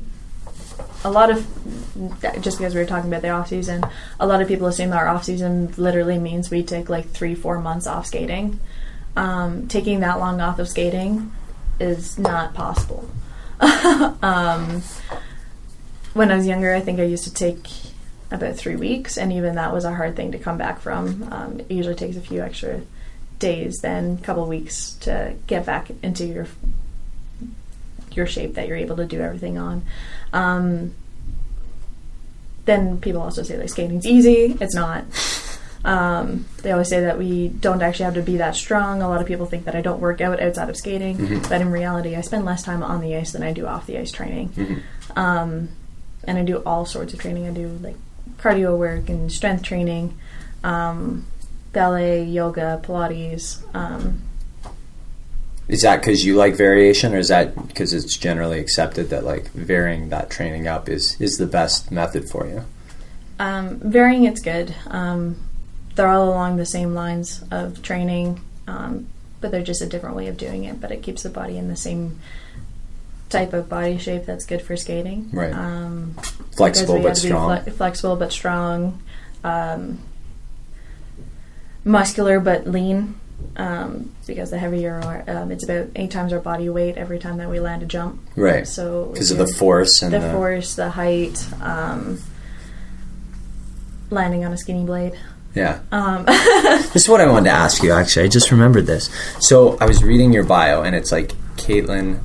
a lot of, just because we were talking about the off season, a lot of people assume our off season literally means we take like 3-4 months off skating. Taking that long off of skating is not possible. When I was younger, I think I used to take about 3 weeks, and even that was a hard thing to come back from. It usually takes a few extra days, then a couple weeks to get back into your shape that you're able to do everything on. Then people also say like skating's easy. It's not. They always say that we don't actually have to be that strong. A lot of people think that I don't work out outside of skating, but in reality I spend less time on the ice than I do off the ice training. And I do all sorts of training. I do like cardio work and strength training, ballet, yoga, Pilates. Is that because you like variation, or is that because it's generally accepted that like varying that training up is the best method for you? Varying it's good. They're all along the same lines of training, but they're just a different way of doing it. But it keeps the body in the same type of body shape that's good for skating. Right. Flexible but strong. Flexible but strong. Muscular but lean. Because the heavier it's about 8 times our body weight every time that we land a jump. Right. So because of the force and the force, the height, landing on a skinny blade. Yeah. This is what I wanted to ask you, actually. I just remembered this. So I was reading your bio, and it's like Kaetlyn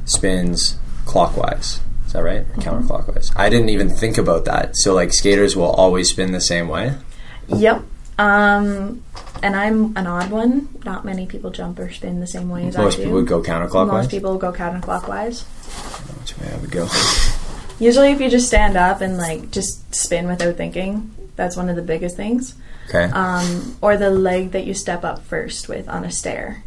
spins clockwise. Is that right? Or counterclockwise? I didn't even think about that. So like skaters will always spin the same way? Yep. And I'm an odd one. Not many people jump or spin the same way as I do. Most people would go counterclockwise? Most people go counterclockwise. Which way I would go? Usually if you just stand up and like just spin without thinking, that's one of the biggest things. Okay. Or the leg that you step up first with on a stair.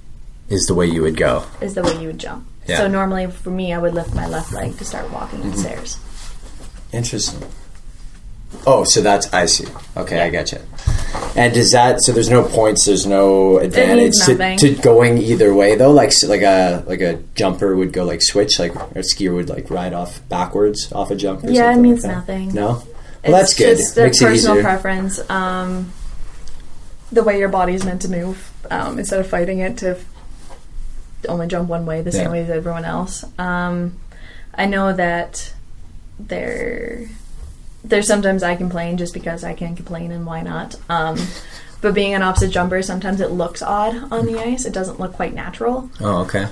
Is the way you would go. Is the way you would jump. Yeah. So normally for me, I would lift my left leg to start walking up stairs. Interesting. Oh, so that's, I see. Okay, yeah. I get you. And does that, so there's no points, there's no advantage to going either way though? Like a jumper would go like switch, like a skier would like ride off backwards off a jump or something? Yeah, it means like nothing. No? Well, that's good. It's just a Makes it personal easier. preference. The way your body's meant to move, instead of fighting it to only jump one way the same way as everyone else. I know that there's sometimes I complain just because I can complain, and why not? But being an opposite jumper, sometimes it looks odd on the ice. It doesn't look quite natural. Oh, okay.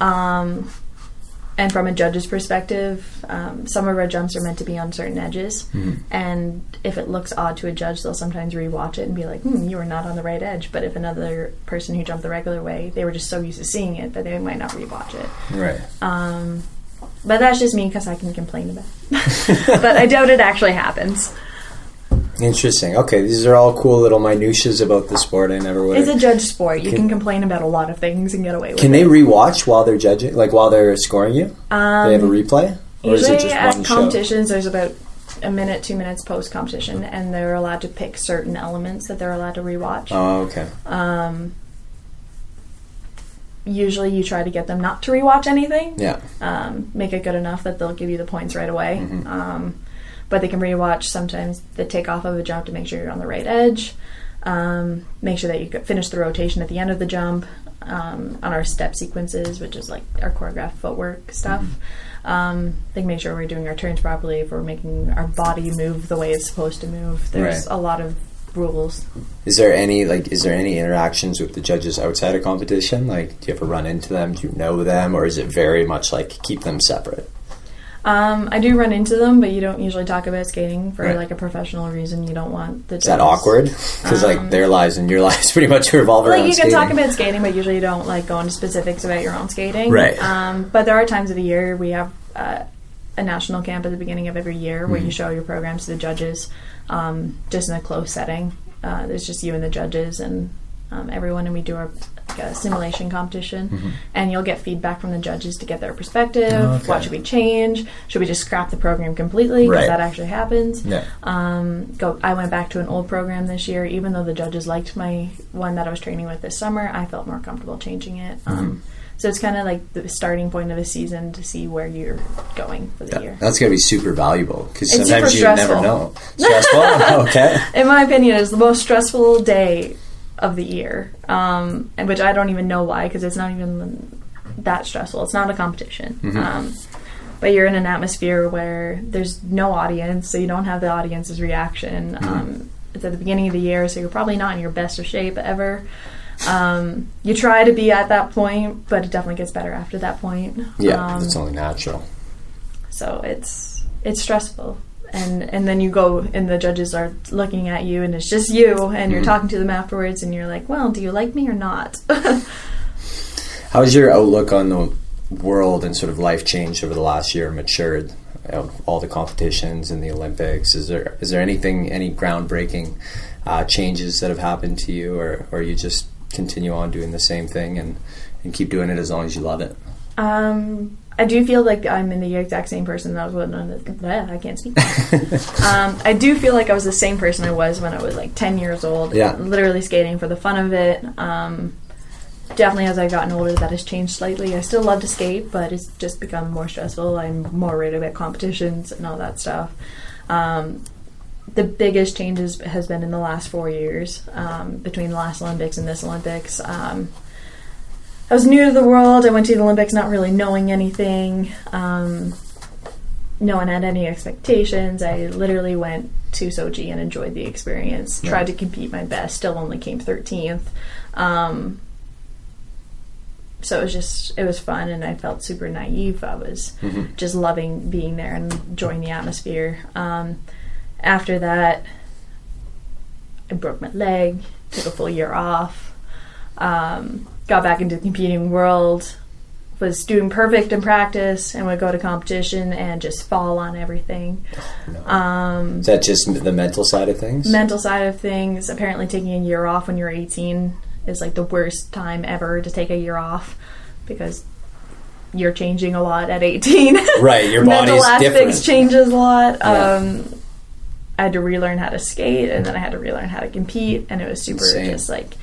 And from a judge's perspective, some of our jumps are meant to be on certain edges. And if it looks odd to a judge, they'll sometimes rewatch it and be like, you were not on the right edge. But if another person who jumped the regular way, they were just so used to seeing it that they might not rewatch it. Right. But that's just me because I can complain about it. But I doubt it actually happens. Interesting. Okay, these are all cool little minutiae about the sport. I never would. It's a judge sport. You can complain about a lot of things and get away with it. Can they rewatch while they're judging, like while they're scoring you? They have a replay? Or Usually is it just at one competitions, there's about a minute, 2 minutes post-competition, and they're allowed to pick certain elements that they're allowed to rewatch. Oh, okay. Usually you try to get them not to rewatch anything. Yeah. Make it good enough that they'll give you the points right away. But they can rewatch sometimes the takeoff of a jump to make sure you're on the right edge. Make sure that you finish the rotation at the end of the jump. On our step sequences, which is like our choreographed footwork stuff. They can make sure we're doing our turns properly, if we're making our body move the way it's supposed to move. There's a lot of rules. Is there any interactions with the judges outside of competition? Like, do you ever run into them? Do you know them? Or is it very much like keep them separate? I do run into them, but you don't usually talk about skating for like a professional reason. You don't want the judges. Is that awkward? Because like their lives and your lives pretty much revolve around you skating. can talk about skating, but usually you don't like go into specifics about your own skating. Right. But there are times of the year we have a national camp at the beginning of every year where you show your programs to the judges, just in a close setting. there's just you and the judges and everyone, and we do like a simulation competition, and you'll get feedback from the judges to get their perspective. What should we change? Should we just scrap the program completely? Because that actually happens. I went back to an old program this year, even though the judges liked my one that I was training with this summer. I felt more comfortable changing it. So it's kind of like the starting point of a season to see where you're going for the year. That's going to be super valuable because sometimes you never know. Stressful? Okay. In my opinion, it's the most stressful day of the year, and which I don't even know why, because it's not even that stressful. It's not a competition. But you're in an atmosphere where there's no audience, so you don't have the audience's reaction. It's at the beginning of the year, so you're probably not in your best of shape ever. You try to be at that point, but it definitely gets better after that point. It's only natural. So it's stressful. And then you go and the judges are looking at you and it's just you and you're talking to them afterwards and you're like, well, do you like me or not? How's your outlook on the world and sort of life changed over the last year, matured? All the competitions and the Olympics. Is there anything, any groundbreaking changes that have happened to you, or you just continue on doing the same thing and keep doing it as long as you love it? I do feel like I'm in the exact same person that I was when I can't speak. I do feel like I was the same person I was when I was like 10 years old. Literally skating for the fun of it. Definitely as I've gotten older, that has changed slightly. I still love to skate, but it's just become more stressful. I'm more worried about competitions and all that stuff. The biggest changes has been in the last 4 years, between the last Olympics and this Olympics. I was new to the world. I went to the Olympics not really knowing anything. No one had any expectations. I literally went to Sochi and enjoyed the experience. Tried to compete my best. Still only came 13th. So it was fun, and I felt super naive. I was just loving being there and enjoying the atmosphere. After that, I broke my leg, took a full year off, got back into the competing world, was doing perfect in practice, and would go to competition and just fall on everything. Is that just the mental side of things? Mental side of things. Apparently taking a year off when you're 18 is like the worst time ever to take a year off, because you're changing a lot at 18. Right, your body's mental aspects different. Changes a lot. I had to relearn how to skate, and then I had to relearn how to compete, and it was super just like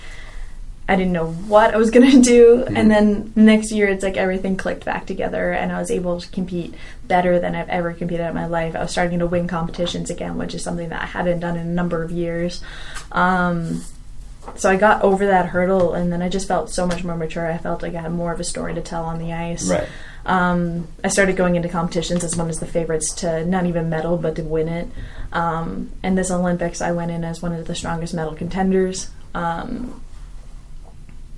I didn't know what I was going to do. And then next year it's like everything clicked back together, and I was able to compete better than I've ever competed in my life. I was starting to win competitions again, which is something that I hadn't done in a number of years. So I got over that hurdle, and then I just felt so much more mature. I felt like I had more of a story to tell on the ice. Right. I started going into competitions as one of the favorites to not even medal, but to win it. And this Olympics, I went in as one of the strongest medal contenders.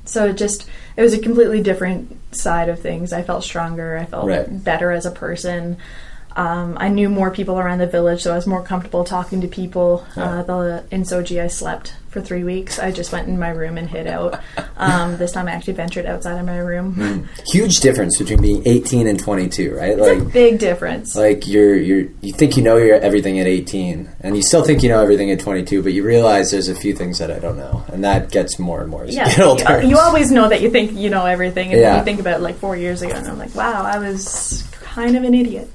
So it was a completely different side of things. I felt stronger. I felt better as a person. I knew more people around the village, so I was more comfortable talking to people. In Sochi, I slept for 3 weeks. I just went in my room and hid out. This time I actually ventured outside of my room. Huge difference between being 18 and 22, right? It's a big difference. Like you think you know everything at 18, and you still think you know everything at 22, but you realize there's a few things that I don't know, and that gets more and more as you get older. You always know that you think you know everything, and then you think about it like 4 years ago, and I'm like, wow, I was kind of an idiot.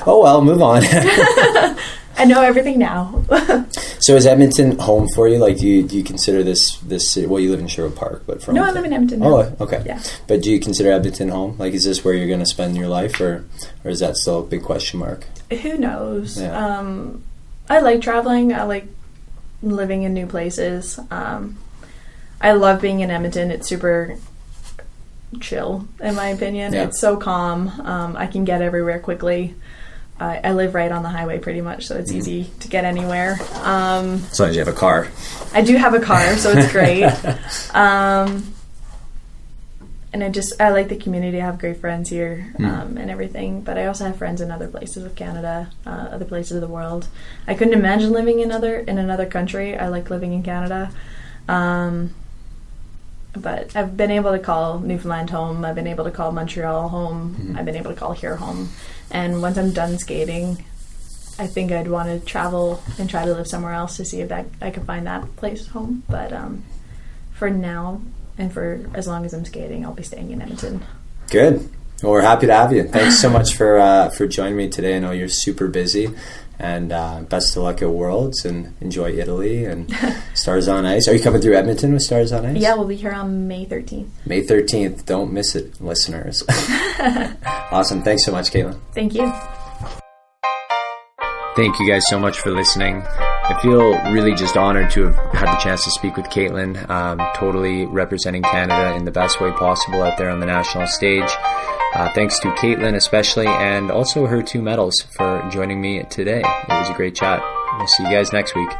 Oh well, move on. I know everything now. So is Edmonton home for you? Like, do you consider this city? Well, you live in Sherwood Park, but No, I live in Edmonton now. Oh, okay. Yeah. But do you consider Edmonton home? Like, is this where you're going to spend your life, or is that still a big question mark? Who knows? Yeah. I like traveling. I like living in new places. I love being in Edmonton. It's super chill, in my opinion. It's so calm. I can get everywhere quickly. I live right on the highway pretty much, so it's easy to get anywhere. As long as you have a car. I do have a car, so it's great. And I like the community. I have great friends here and everything, but I also have friends in other places of Canada, other places of the world. I couldn't imagine living in another country. I like living in Canada. But I've been able to call Newfoundland home. I've been able to call Montreal home. I've been able to call here home. And once I'm done skating, I think I'd want to travel and try to live somewhere else to see if I could find that place home. But for now, and for as long as I'm skating, I'll be staying in Edmonton. Good. Well, we're happy to have you. Thanks so much for joining me today. I know you're super busy, and best of luck at Worlds, and enjoy Italy and Stars on Ice. Are you coming through Edmonton with Stars on Ice? Yeah, we'll be here on May 13th. May 13th. Don't miss it, listeners. Awesome. Thanks so much, Kaetlyn. Thank you. Thank you guys so much for listening. I feel really just honored to have had the chance to speak with Kaetlyn, totally representing Canada in the best way possible out there on the national stage. Thanks to Kaetlyn especially, and also her 2 medals for joining me today. It was a great chat. We'll see you guys next week.